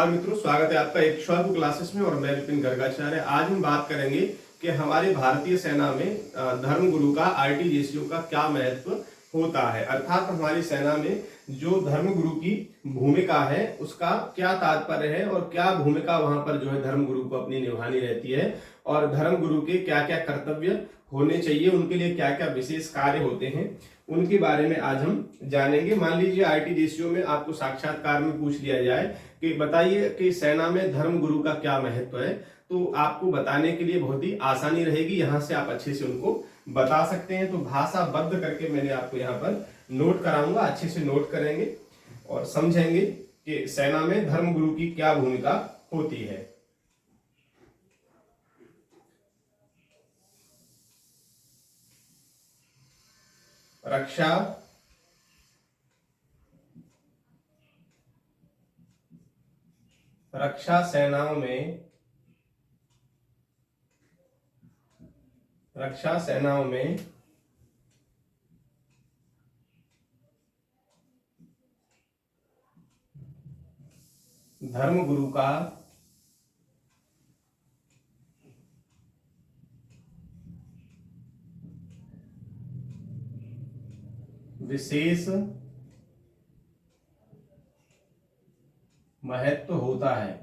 नमस्कार मित्रों, स्वागत है आपका इक्ष्वाकु क्लासेस में और मैं विपिन गर्गाचार्य। आज हम बात करेंगे कि हमारे भारतीय सेना में धर्मगुरु का आरटीजीएसयू का क्या महत्व होता है, अर्थात हमारी सेना में जो धर्मगुरु की भूमिका है उसका क्या तात्पर्य है और क्या भूमिका वहां पर जो है धर्मगुरु को अपनी निभानी रहती है और धर्मगुरु के क्या क्या कर्तव्य होने चाहिए, उनके लिए क्या क्या विशेष कार्य होते हैं, उनके बारे में आज हम जानेंगे। मान लीजिए आरटीजीएसयू में आपको साक्षात्कार में पूछ लिया जाए कि बताइए कि सेना में धर्मगुरु का क्या महत्व है, तो आपको बताने के लिए बहुत ही आसानी रहेगी। यहां से आप अच्छे से उनको बता सकते हैं। तो भाषाबद्ध करके मैंने आपको यहाँ पर नोट कराऊंगा, अच्छे से नोट करेंगे और समझेंगे कि सेना में धर्मगुरु की क्या भूमिका होती है। रक्षा सेनाओं में धर्मगुरु का विशेष महत्व होता है।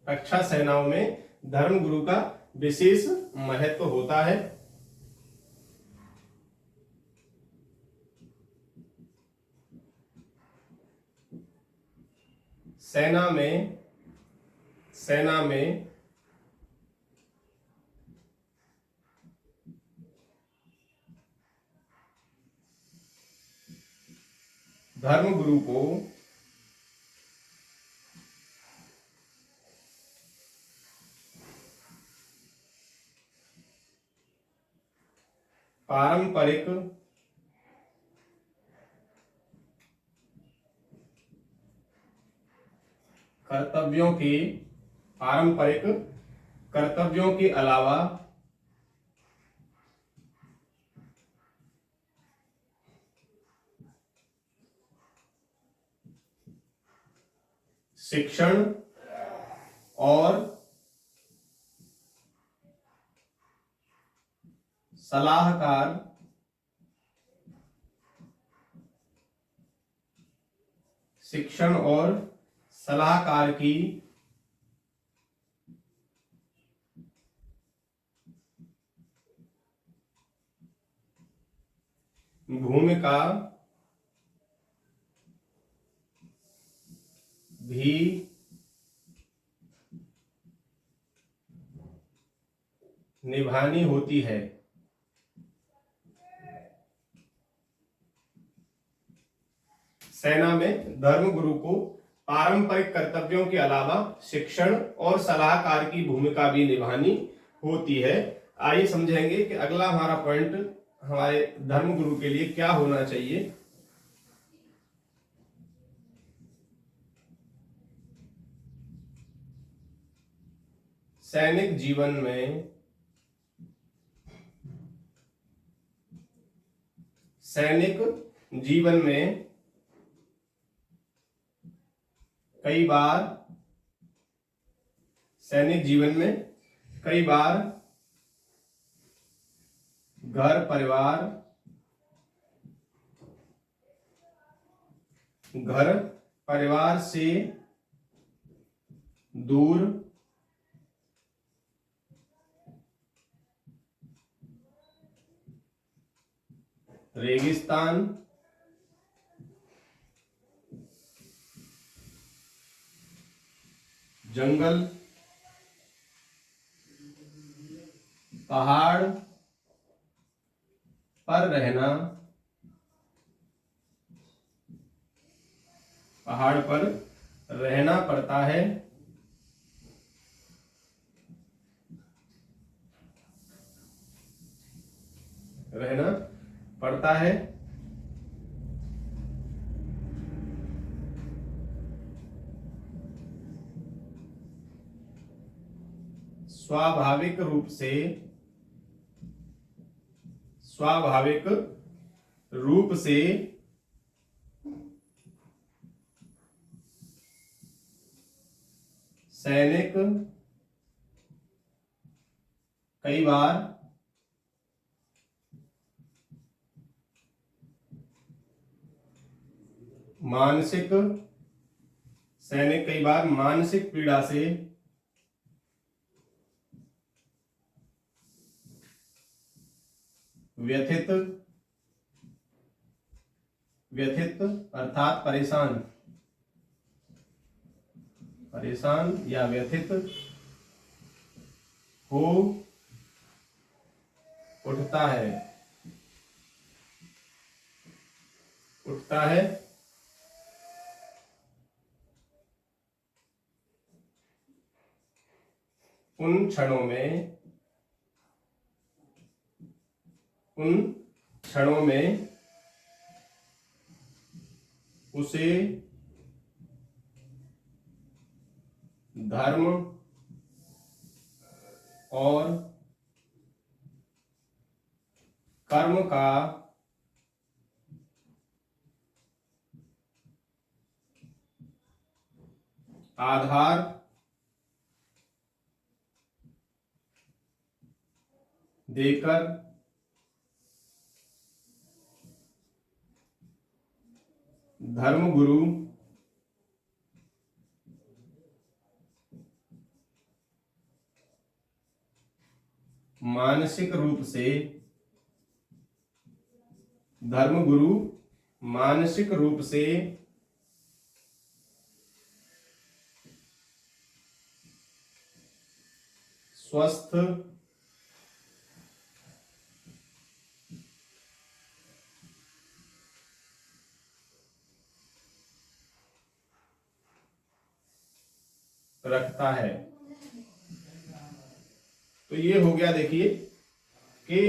रक्षा सेनाओं में धर्मगुरु का विशेष महत्व होता है। सेना में धर्मगुरु को पारंपरिक कर्तव्यों के अलावा शिक्षण और सलाहकार की भूमिका भी निभानी होती है। सेना में धर्मगुरु को पारंपरिक कर्तव्यों के अलावा शिक्षण और सलाहकार की भूमिका भी निभानी होती है। आइए समझेंगे कि अगला हमारा पॉइंट हमारे धर्मगुरु के लिए क्या होना चाहिए। सैनिक जीवन में कई बार घर परिवार से दूर रेगिस्तान, जंगल, पहाड़ पर रहना पड़ता है। स्वाभाविक रूप से सैनिक कई बार मानसिक पीड़ा से व्यथित अर्थात परेशान या व्यथित हो उठता है उन क्षणों में उसे धर्म और कर्म का आधार देकर धर्मगुरु मानसिक रूप से स्वस्थ रखता है। तो ये हो गया, देखिए कि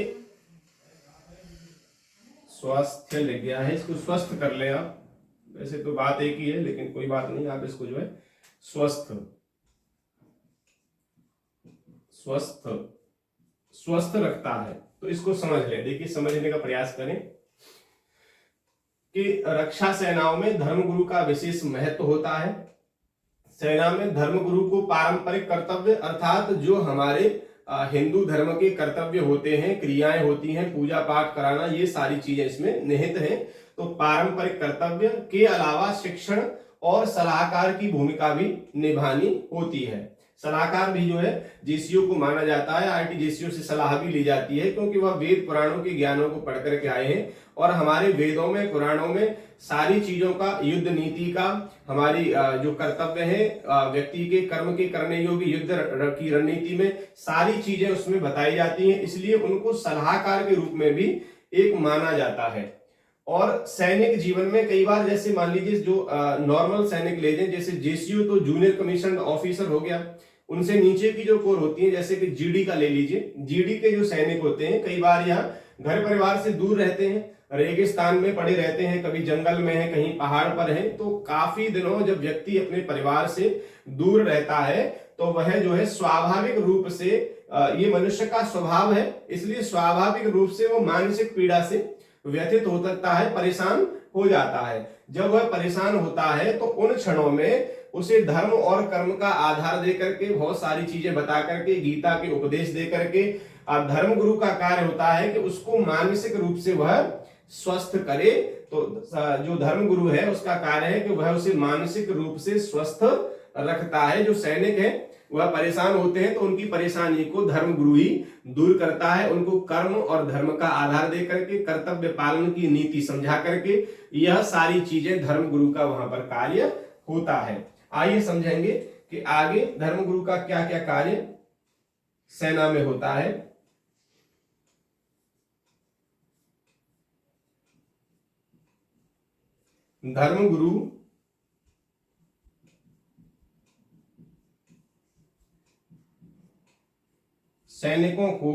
स्वास्थ्य लिख गया है, इसको स्वस्थ कर ले आप। वैसे तो बात एक ही है, लेकिन कोई बात नहीं, आप इसको जो है स्वस्थ रखता है। तो इसको समझ लें। देखिए, समझने का प्रयास करें कि रक्षा सेनाओं में धर्मगुरु का विशेष महत्व होता है। सेना में धर्मगुरु को पारंपरिक कर्तव्य अर्थात जो हमारे हिंदू धर्म के कर्तव्य होते हैं, क्रियाएं होती हैं, पूजा पाठ कराना, ये सारी चीजें इसमें निहित हैं। तो पारंपरिक कर्तव्य के अलावा शिक्षण और सलाहकार की भूमिका भी निभानी होती है। सलाहकार भी जो है जेसीओ को माना जाता है, आरटी जेसीओ से सलाह भी ली जाती है, क्योंकि वह वेद पुराणों के ज्ञानों को पढ़ करके आए हैं। और हमारे वेदों में, पुराणों में सारी चीजों का, युद्ध नीति का, हमारी जो कर्तव्य है, व्यक्ति के कर्म के करने योग्य युद्ध की रणनीति में सारी चीजें उसमें बताई जाती हैं। इसलिए उनको सलाहकार के रूप में भी एक माना जाता है। और सैनिक जीवन में कई बार, जैसे मान लीजिए जो नॉर्मल सैनिक ले जाए, जैसे जेसीयू तो जूनियर कमीशन ऑफिसर हो गया, उनसे नीचे की जो कोर होती है, जैसे कि जीडी का ले लीजिए, जीडी के जो सैनिक होते हैं कई बार यहाँ घर परिवार से दूर रहते हैं, रेगिस्तान में पड़े रहते हैं, कभी जंगल में है, कहीं पहाड़ पर है। तो काफी दिनों जब व्यक्ति अपने परिवार से दूर रहता है तो वह जो है स्वाभाविक रूप से, ये मनुष्य का स्वभाव है, इसलिए स्वाभाविक रूप से वो मानसिक पीड़ा से व्यथित हो सकता है, परेशान हो जाता है। जब वह परेशान होता है तो उन क्षणों में उसे धर्म और कर्म का आधार दे करके, बहुत सारी चीजें बता करके, गीता के उपदेश दे करके, धर्म गुरु का कार्य होता है कि उसको मानसिक रूप से वह स्वस्थ करे। तो जो धर्म गुरु है उसका कार्य है कि वह उसे मानसिक रूप से स्वस्थ रखता है। जो सैनिक है वह परेशान होते हैं तो उनकी परेशानी को धर्म गुरु ही दूर करता है, उनको कर्म और धर्म का आधार दे करके, कर्तव्य पालन की नीति समझा करके, यह सारी चीजें धर्म गुरु का वहां पर कार्य होता है। आइए समझेंगे कि आगे धर्म गुरु का क्या क्या कार्य सेना में होता है। धर्मगुरु सैनिकों को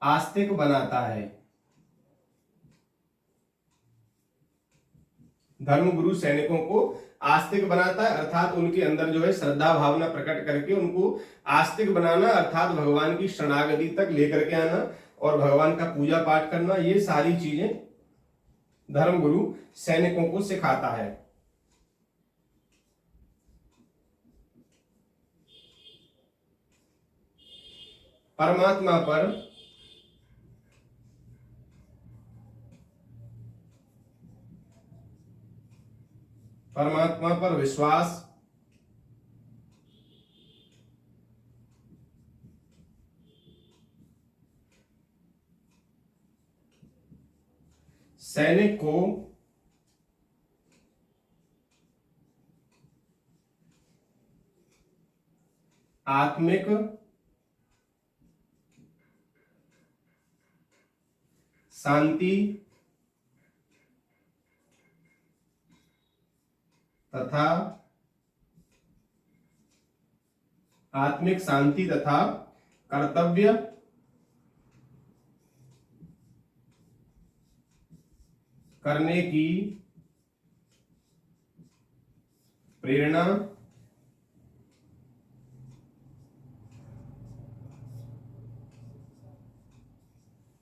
आस्तिक बनाता है। धर्मगुरु सैनिकों को आस्तिक बनाता है, अर्थात उनके अंदर जो है श्रद्धा भावना प्रकट करके उनको आस्तिक बनाना, अर्थात भगवान की शरणागति तक लेकर के आना और भगवान का पूजा पाठ करना, ये सारी चीजें धर्मगुरु सैनिकों को सिखाता है। परमात्मा पर विश्वास, सैनिक को आत्मिक शांति तथा कर्तव्य करने की प्रेरणा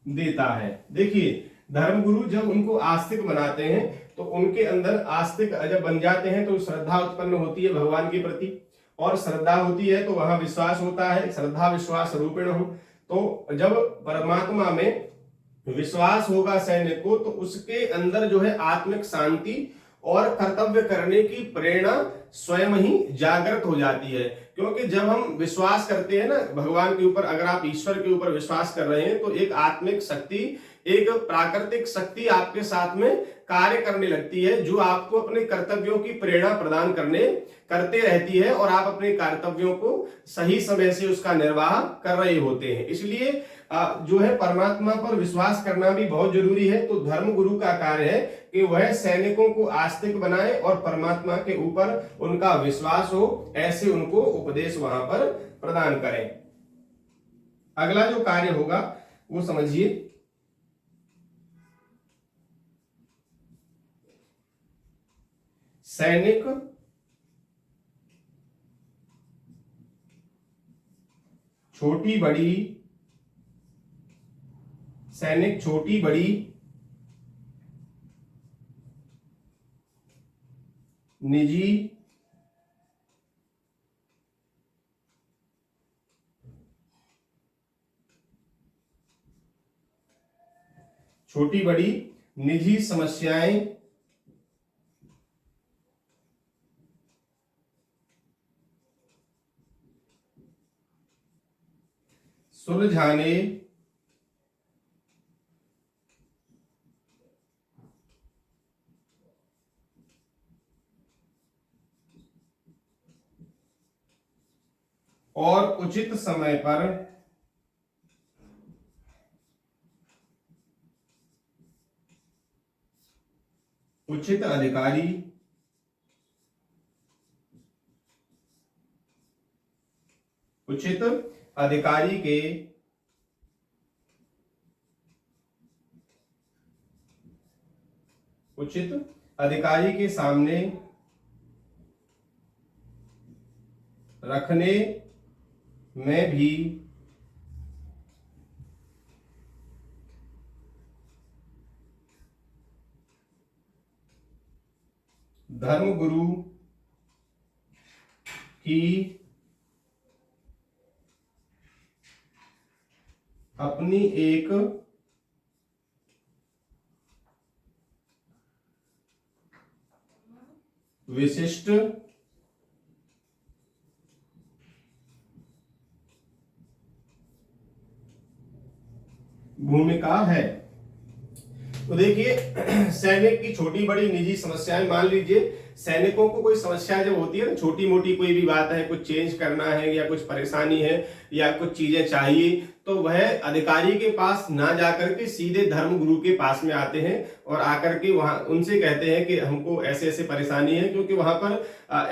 देता है। देखिए, धर्मगुरु जब उनको आस्तिक बनाते हैं तो उनके अंदर आस्तिक जब बन जाते हैं तो श्रद्धा उत्पन्न होती है भगवान के प्रति, और श्रद्धा होती है तो वहां विश्वास होता है, श्रद्धा विश्वास रूपेण हो। तो जब परमात्मा में विश्वास होगा सैनिक को, तो उसके अंदर जो है आत्मिक शांति और कर्तव्य करने की प्रेरणा स्वयं ही जागृत हो जाती है। क्योंकि जब हम विश्वास करते हैं ना भगवान के ऊपर, अगर आप ईश्वर के ऊपर विश्वास कर रहे हैं तो एक आत्मिक शक्ति, एक प्राकृतिक शक्ति आपके साथ में कार्य करने लगती है, जो आपको अपने कर्तव्यों की प्रेरणा प्रदान करते रहती है और आप अपने कर्तव्यों को सही समय से उसका निर्वाह कर रहे होते हैं। इसलिए जो है परमात्मा पर विश्वास करना भी बहुत जरूरी है। तो धर्मगुरु का कार्य है कि वह सैनिकों को आस्तिक बनाए और परमात्मा के ऊपर उनका विश्वास हो, ऐसे उनको उपदेश वहां पर प्रदान करें। अगला जो कार्य होगा वो समझिए, सैनिक छोटी बड़ी निजी समस्याएं सुलझाने और उचित समय पर उचित अधिकारी के सामने रखने में भी धर्मगुरु की अपनी एक विशिष्ट भूमिका है। तो देखिए, सैनिक की छोटी बड़ी निजी समस्याएं, मान लीजिए सैनिकों को कोई समस्या जब होती है ना, छोटी मोटी कोई भी बात है, कुछ चेंज करना है या कुछ परेशानी है या कुछ चीजें चाहिए, तो वह अधिकारी के पास ना जाकर के सीधे धर्मगुरु के पास में आते हैं और आकर के वहां उनसे कहते हैं कि हमको ऐसे ऐसे परेशानी है। क्योंकि वहां पर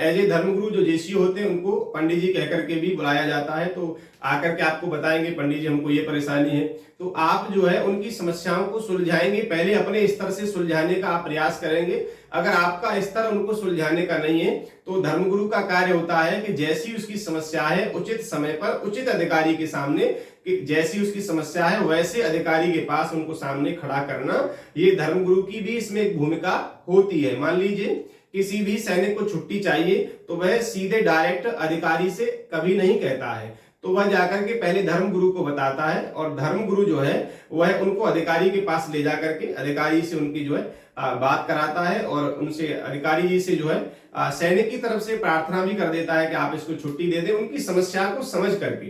एज ए धर्मगुरु जो जेसी होते हैं उनको पंडित जी कहकर के भी बुलाया जाता है, तो आकर के आपको बताएंगे पंडित जी हमको ये परेशानी है। तो आप जो है उनकी समस्याओं को सुलझाएंगे, पहले अपने स्तर से सुलझाने का आप प्रयास करेंगे अगर आपका स्तर उनको सुलझाने का नहीं है तो धर्मगुरु का कार्य होता है कि जैसी उसकी समस्या है उचित समय पर उचित अधिकारी के सामने, कि जैसी उसकी समस्या है वैसे अधिकारी के पास उनको सामने खड़ा करना, ये धर्मगुरु की भी इसमें एक भूमिका होती है। मान लीजिए किसी भी सैनिक को छुट्टी चाहिए तो वह सीधे डायरेक्ट अधिकारी से कभी नहीं कहता है, तो वह जाकर के पहले धर्मगुरु को बताता है और धर्मगुरु जो है वह उनको अधिकारी के पास ले जाकर के अधिकारी से उनकी जो है बात कराता है और उनसे अधिकारी जी से जो है सैनिक की तरफ से प्रार्थना भी कर देता है कि आप इसको छुट्टी दे दें। उनकी समस्या को समझ करके,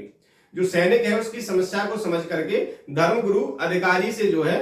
जो सैनिक है उसकी समस्या को समझ करके धर्मगुरु अधिकारी से जो है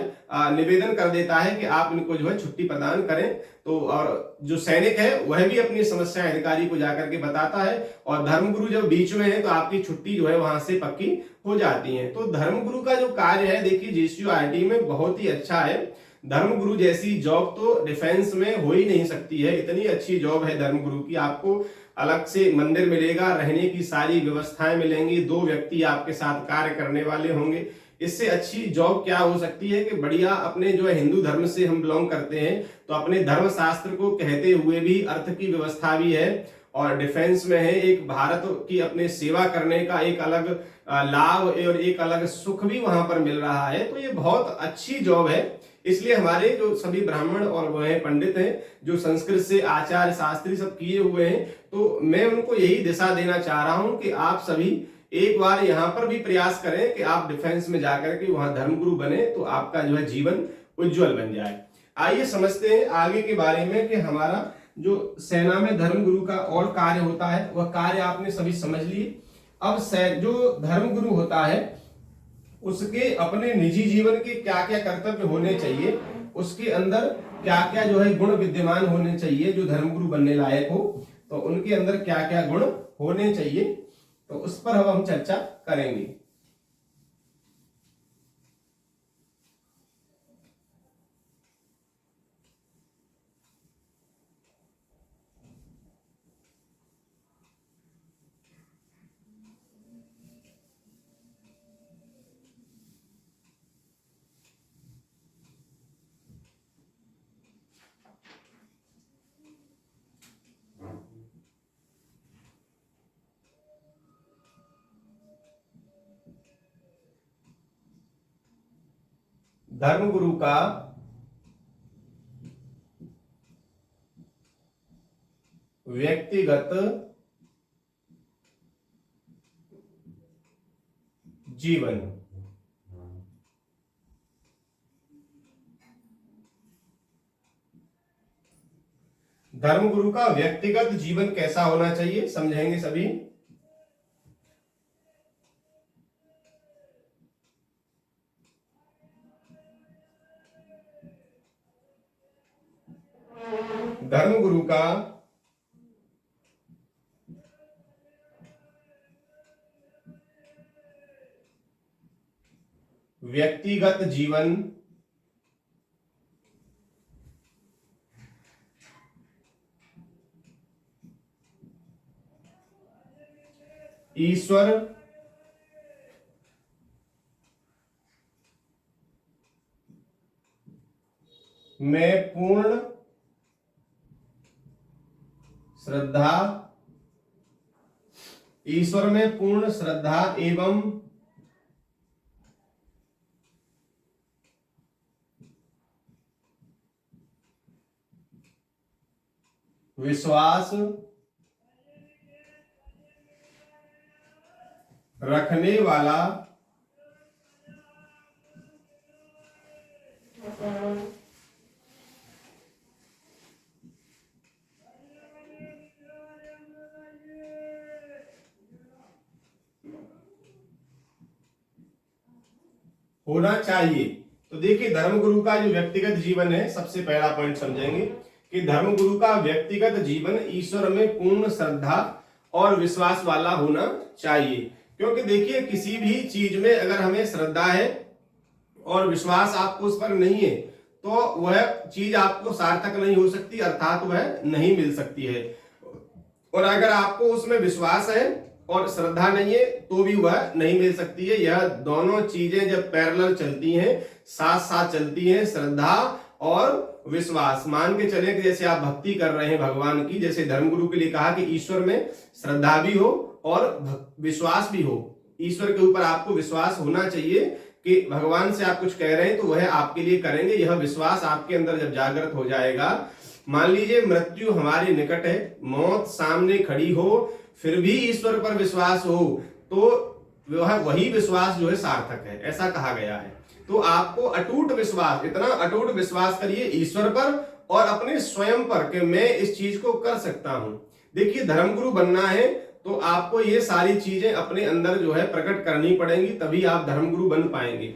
निवेदन कर देता है कि आप इनको जो है छुट्टी प्रदान करें। तो और जो सैनिक है वह भी अपनी समस्या अधिकारी को जाकर के बताता है और धर्मगुरु जब बीच में है तो आपकी छुट्टी जो है वहां से पक्की हो जाती है। तो धर्मगुरु का जो कार्य है देखिए जेएसयू आईटी में बहुत ही अच्छा है। धर्मगुरु जैसी जॉब तो डिफेंस में हो ही नहीं सकती है, इतनी अच्छी जॉब है धर्मगुरु की। आपको अलग से मंदिर मिलेगा, रहने की सारी व्यवस्थाएं मिलेंगी, 2 व्यक्ति आपके साथ कार्य करने वाले होंगे। इससे अच्छी जॉब क्या हो सकती है कि बढ़िया अपने जो है हिंदू धर्म से हम बिलोंग करते हैं तो अपने धर्म शास्त्र को कहते हुए भी अर्थ की व्यवस्था भी है और डिफेंस में है, एक भारत की अपने सेवा करने का एक अलग लाभ और एक अलग सुख भी वहां पर मिल रहा है। तो ये बहुत अच्छी जॉब है। इसलिए हमारे जो सभी ब्राह्मण और वह पंडित हैं जो संस्कृत से आचार्य शास्त्री सब किए हुए हैं, तो मैं उनको यही दिशा देना चाह रहा हूं कि आप सभी एक बार यहाँ पर भी प्रयास करें कि आप डिफेंस में जाकर के वहां धर्मगुरु बने तो आपका जो है जीवन उज्जवल बन जाए। आइए समझते हैं आगे के बारे में कि हमारा जो सेना में धर्मगुरु का और कार्य होता है वह कार्य आपने सभी समझ लिए। अब जो धर्मगुरु होता है उसके अपने निजी जीवन के क्या क्या कर्तव्य होने चाहिए, उसके अंदर क्या क्या जो है गुण विद्यमान होने चाहिए जो धर्मगुरु बनने लायक हो, तो उनके अंदर क्या क्या गुण होने चाहिए, तो उस पर अब हम चर्चा करेंगे। धर्मगुरु का व्यक्तिगत जीवन। धर्मगुरु का व्यक्तिगत जीवन कैसा होना चाहिए समझेंगे सभी। धर्मगुरु का व्यक्तिगत जीवन ईश्वर में पूर्ण श्रद्धा, ईश्वर में पूर्ण श्रद्धा एवं विश्वास रखने वाला होना चाहिए। तो देखिए धर्मगुरु का जो व्यक्तिगत जीवन है, सबसे पहला पॉइंट समझेंगे कि धर्मगुरु का व्यक्तिगत जीवन ईश्वर में पूर्ण श्रद्धा और विश्वास वाला होना चाहिए। क्योंकि देखिए किसी भी चीज में अगर हमें श्रद्धा है और विश्वास आपको उस पर नहीं है तो वह चीज आपको सार्थक नहीं हो सकती, अर्थात वह नहीं मिल सकती है। और अगर आपको उसमें विश्वास है और श्रद्धा नहीं है तो भी वह नहीं मिल सकती है। यह दोनों चीजें जब पैरेलल चलती हैं, साथ साथ चलती हैं, श्रद्धा और विश्वास। मान के चले कि जैसे आप भक्ति कर रहे हैं भगवान की, जैसे धर्मगुरु के लिए कहा कि ईश्वर में श्रद्धा भी हो और विश्वास भी हो। ईश्वर के ऊपर आपको विश्वास होना चाहिए कि भगवान से आप कुछ कह रहे हैं तो वह आपके लिए करेंगे। यह विश्वास आपके अंदर जब जागृत हो जाएगा, मान लीजिए मृत्यु हमारे निकट है, मौत सामने खड़ी हो, फिर भी ईश्वर पर विश्वास हो, तो वही विश्वास जो है सार्थक है, ऐसा कहा गया है। तो आपको अटूट विश्वास, इतना अटूट विश्वास करिए ईश्वर पर और अपने स्वयं पर कि मैं इस चीज को कर सकता हूं। देखिए, धर्मगुरु बनना है तो आपको ये सारी चीजें अपने अंदर जो है प्रकट करनी पड़ेंगी, तभी आप धर्मगुरु बन पाएंगे।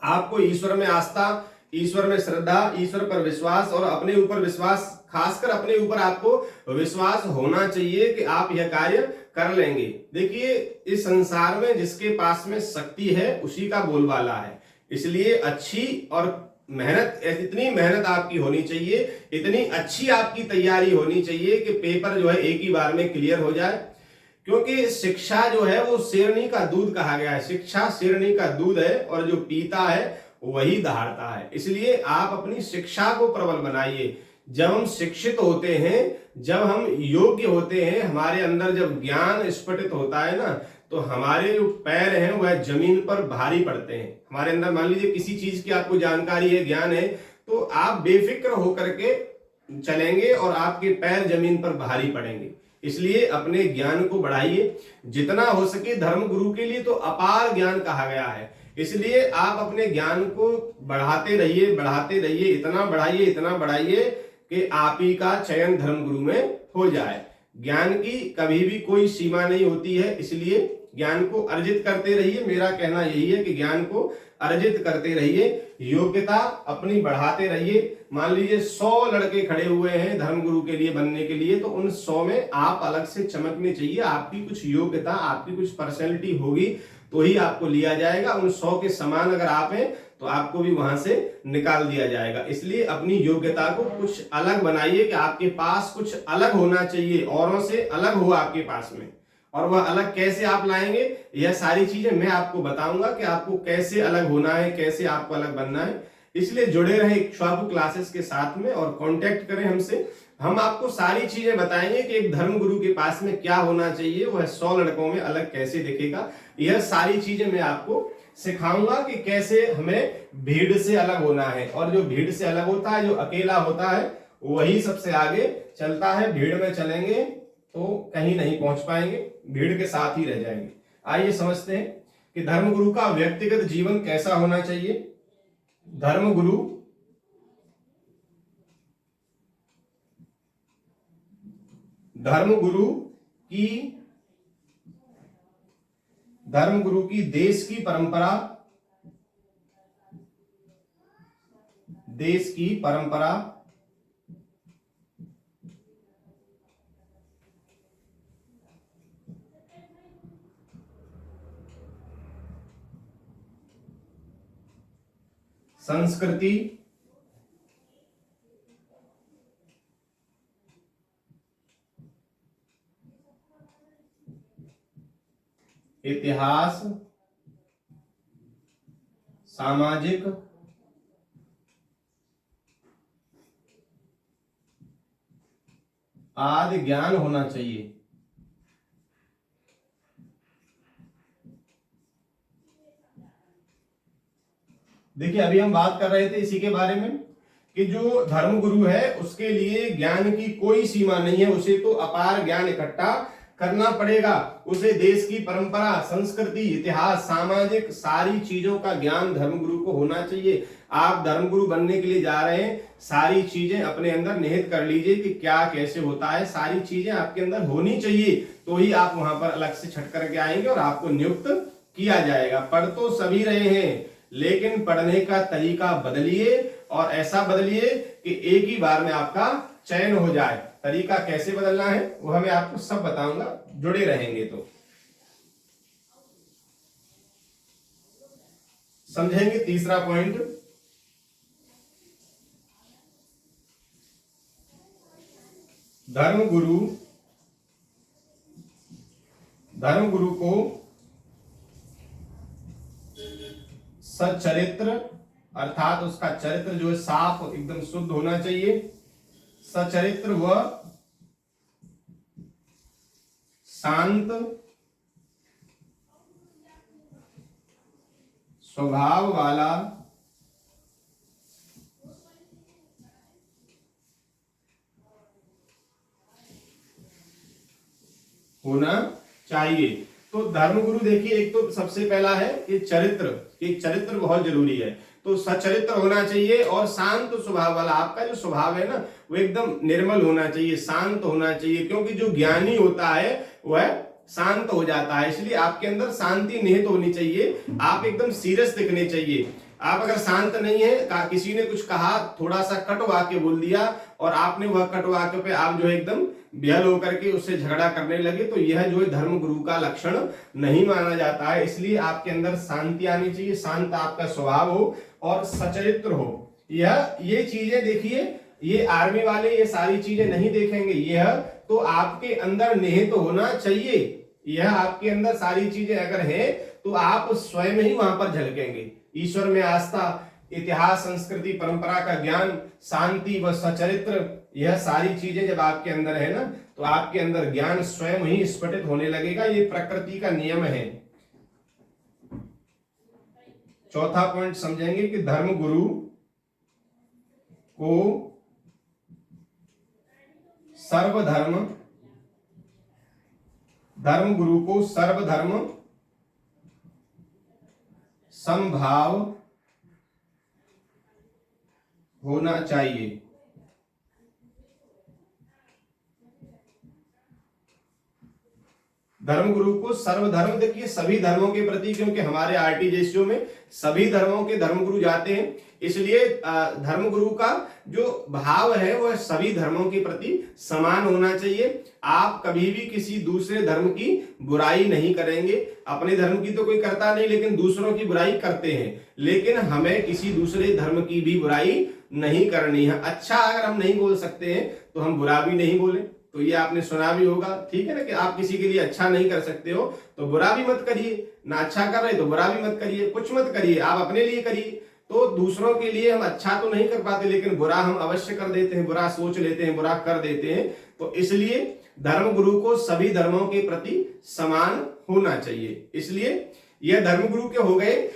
आपको ईश्वर में आस्था, ईश्वर में श्रद्धा, ईश्वर पर विश्वास और अपने ऊपर विश्वास, खासकर अपने ऊपर आपको विश्वास होना चाहिए कि आप यह कार्य कर लेंगे। देखिए, इस संसार में जिसके पास में शक्ति है उसी का बोलबाला है। इसलिए अच्छी और मेहनत, इतनी मेहनत आपकी होनी चाहिए, इतनी अच्छी आपकी तैयारी होनी चाहिए कि पेपर जो है एक ही बार में क्लियर हो जाए। क्योंकि शिक्षा जो है वो शेरनी का दूध कहा गया है, शिक्षा शेरनी का दूध है और जो पीता है वही दहाड़ता है। इसलिए आप अपनी शिक्षा को प्रबल बनाइए। जब हम शिक्षित होते हैं, जब हम योग्य होते हैं, हमारे अंदर जब ज्ञान स्फुटित होता है ना, तो हमारे जो पैर हैं वह जमीन पर भारी पड़ते हैं। हमारे अंदर मान लीजिए किसी चीज की आपको जानकारी है, ज्ञान है, तो आप बेफिक्र होकर के चलेंगे और आपके पैर जमीन पर भारी पड़ेंगे। इसलिए अपने ज्ञान को बढ़ाइए जितना हो सके। धर्मगुरु के लिए तो अपार ज्ञान कहा गया है, इसलिए आप अपने ज्ञान को बढ़ाते रहिए, बढ़ाते रहिए, इतना बढ़ाइए कि आप ही का चयन धर्मगुरु में हो जाए। ज्ञान की कभी भी कोई सीमा नहीं होती है, इसलिए ज्ञान को अर्जित करते रहिए। मेरा कहना यही है कि ज्ञान को अर्जित करते रहिए, योग्यता अपनी बढ़ाते रहिए। मान लीजिए 100 लड़के खड़े हुए हैं धर्मगुरु के लिए बनने के लिए, तो उन 100 में आप अलग से चमकने चाहिए। आपकी कुछ योग्यता, आपकी कुछ पर्सनैलिटी होगी तो ही आपको लिया जाएगा। उन 100 के समान अगर आप हैं तो आपको भी वहां से निकाल दिया जाएगा। इसलिए अपनी योग्यता को कुछ अलग बनाइए कि आपके पास कुछ अलग होना चाहिए, औरों से अलग हो आपके पास में। और वह अलग कैसे आप लाएंगे, यह सारी चीजें मैं आपको बताऊंगा कि आपको कैसे अलग होना है, कैसे आपको अलग बनना है। इसलिए जुड़े रहे इक्ष्वाकु क्लासेस के साथ में और कांटेक्ट करें हमसे। हम आपको सारी चीजें बताएंगे कि एक धर्म गुरु के पास में क्या होना चाहिए, वह 100 लड़कों में अलग कैसे दिखेगा। यह सारी चीजें मैं आपको सिखाऊंगा कि कैसे हमें भीड़ से अलग होना है। और जो भीड़ से अलग होता है, जो अकेला होता है, वही सबसे आगे चलता है। भीड़ में चलेंगे तो कहीं नहीं पहुंच पाएंगे, भीड़ के साथ ही रह जाएंगे। आइए समझते हैं कि धर्मगुरु का व्यक्तिगत जीवन कैसा होना चाहिए। धर्मगुरु की देश की परंपरा संस्कृति, इतिहास, सामाजिक आदि ज्ञान होना चाहिए। देखिए, अभी हम बात कर रहे थे इसी के बारे में कि जो धर्मगुरु है उसके लिए ज्ञान की कोई सीमा नहीं है। उसे तो अपार ज्ञान इकट्ठा करना पड़ेगा। उसे देश की परंपरा, संस्कृति, इतिहास, सामाजिक सारी चीजों का ज्ञान धर्मगुरु को होना चाहिए। आप धर्मगुरु बनने के लिए जा रहे हैं, सारी चीजें अपने अंदर निहित कर लीजिए कि क्या कैसे होता है। सारी चीजें आपके अंदर होनी चाहिए, तो ही आप वहां पर अलग से छट करके आएंगे और आपको नियुक्त किया जाएगा। पढ़ तो सभी रहे हैं, लेकिन पढ़ने का तरीका बदलिए और ऐसा बदलिए कि एक ही बार में आपका चयन हो जाए। तरीका कैसे बदलना है वह मैं आपको सब बताऊंगा, जुड़े रहेंगे तो समझेंगे। तीसरा पॉइंट, धर्मगुरु को सच्चरित्र अर्थात उसका चरित्र जो है साफ एकदम शुद्ध होना चाहिए, सचरित्र व शांत स्वभाव वाला होना चाहिए। तो धर्मगुरु देखिए, एक तो सबसे पहला है कि चरित्र, कि चरित्र बहुत जरूरी है, तो सचरित्र होना चाहिए और शांत स्वभाव वाला। आपका जो स्वभाव है ना वो एकदम निर्मल होना चाहिए, शांत होना चाहिए, क्योंकि जो ज्ञानी होता है वह शांत हो जाता है, इसलिए आपके अंदर शांति निहित होनी चाहिए। आप एकदम सीरियस दिखने चाहिए। आप अगर शांत नहीं है, किसी ने कुछ कहा, थोड़ा सा कट वाक्य बोल दिया और आपने वह कट वाक्य पे आप जो है एकदम बेहल होकर के उससे झगड़ा करने लगे, तो यह जो है धर्म गुरु का लक्षण नहीं माना जाता है। इसलिए आपके अंदर शांति आनी चाहिए, शांत आपका स्वभाव हो और सचरित्र हो। ये चीजें देखिए, ये आर्मी वाले ये सारी चीजें नहीं देखेंगे, यह तो आपके अंदर निहित होना चाहिए। यह आपके अंदर सारी चीजें अगर है तो आप स्वयं ही वहां पर झलकेंगे। ईश्वर में आस्था, इतिहास, संस्कृति, परंपरा का ज्ञान, शांति व सचरित्र, यह सारी चीजें जब आपके अंदर है ना तो आपके अंदर ज्ञान स्वयं ही स्फुटित होने लगेगा। ये प्रकृति का नियम है। चौथा पॉइंट समझेंगे कि धर्म गुरु को सर्वधर्म, धर्म गुरु को सर्वधर्म समभाव होना चाहिए। धर्मगुरु को सर्वधर्म, देखिए सभी धर्मों के प्रति, क्योंकि हमारे आरटीजेसीओ में सभी धर्मों के धर्मगुरु जाते हैं, इसलिए धर्मगुरु का जो भाव है वह सभी धर्मों के प्रति समान होना चाहिए। आप कभी भी किसी दूसरे धर्म की बुराई नहीं करेंगे। अपने धर्म की तो कोई करता नहीं, लेकिन दूसरों की बुराई करते हैं, लेकिन हमें किसी दूसरे धर्म की भी बुराई नहीं करनी है। अच्छा अगर हम नहीं बोल सकते हैं तो हम बुरा भी नहीं बोले, तो ये आपने सुना भी होगा, ठीक है ना, कि आप किसी के लिए अच्छा नहीं कर सकते हो तो बुरा भी मत करिए, ना अच्छा कर रहे तो बुरा भी मत करिए, कुछ मत करिए, आप अपने लिए करिए। तो दूसरों के लिए हम अच्छा तो नहीं कर पाते, लेकिन बुरा हम अवश्य कर देते हैं, बुरा सोच लेते हैं, बुरा कर देते हैं। तो इसलिए धर्मगुरु को सभी धर्मों के प्रति समान होना चाहिए। इसलिए यह धर्मगुरु के हो गए।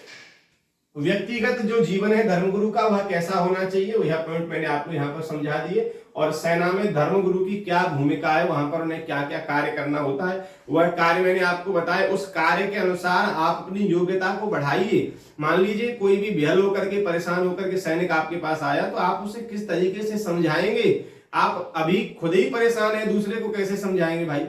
व्यक्तिगत जो जीवन है धर्मगुरु का वह कैसा होना चाहिए, वह पॉइंट मैंने आपको यहाँ पर समझा दिए। और सेना में धर्मगुरु की क्या भूमिका है, वहां पर उन्हें क्या क्या कार्य करना होता है, वह कार्य मैंने आपको बताया। उस कार्य के अनुसार आप अपनी योग्यता को बढ़ाइए। मान लीजिए कोई भी बेहल होकर के, परेशान होकर के सैनिक आपके पास आया, तो आप उसे किस तरीके से समझाएंगे। आप अभी खुद ही परेशान है, दूसरे को कैसे समझाएंगे भाई।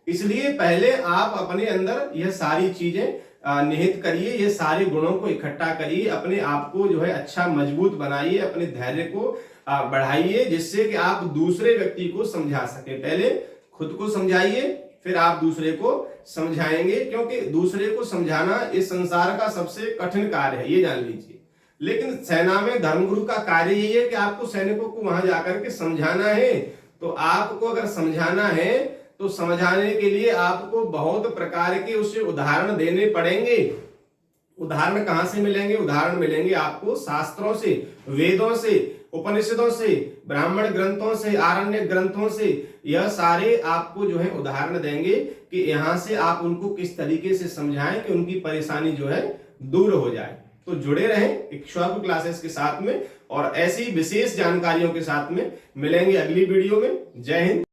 इसलिए पहले आप अपने अंदर यह सारी चीजें निहित करिए, ये सारे गुणों को इकट्ठा करिए, अपने आप को जो है अच्छा मजबूत बनाइए, अपने धैर्य को बढ़ाइए, जिससे कि आप दूसरे व्यक्ति को समझा सके। पहले खुद को समझाइए, फिर आप दूसरे को समझाएंगे, क्योंकि दूसरे को समझाना इस संसार का सबसे कठिन कार्य है, ये जान लीजिए। लेकिन सेना में धर्मगुरु का कार्य यही है कि आपको सैनिकों को वहां जाकर के समझाना है। तो आपको अगर समझाना है तो समझाने के लिए आपको बहुत प्रकार के उसे उदाहरण देने पड़ेंगे। उदाहरण कहां से मिलेंगे? उदाहरण मिलेंगे आपको शास्त्रों से, वेदों से, उपनिषदों से, ब्राह्मण ग्रंथों से, आरण्य ग्रंथों से। यह सारे आपको जो है उदाहरण देंगे कि यहां से आप उनको किस तरीके से समझाएं कि उनकी परेशानी जो है दूर हो जाए। तो जुड़े रहें इक्ष्वाकु क्लासेस के साथ में, और ऐसी विशेष जानकारियों के साथ में मिलेंगे अगली वीडियो में। जय हिंद।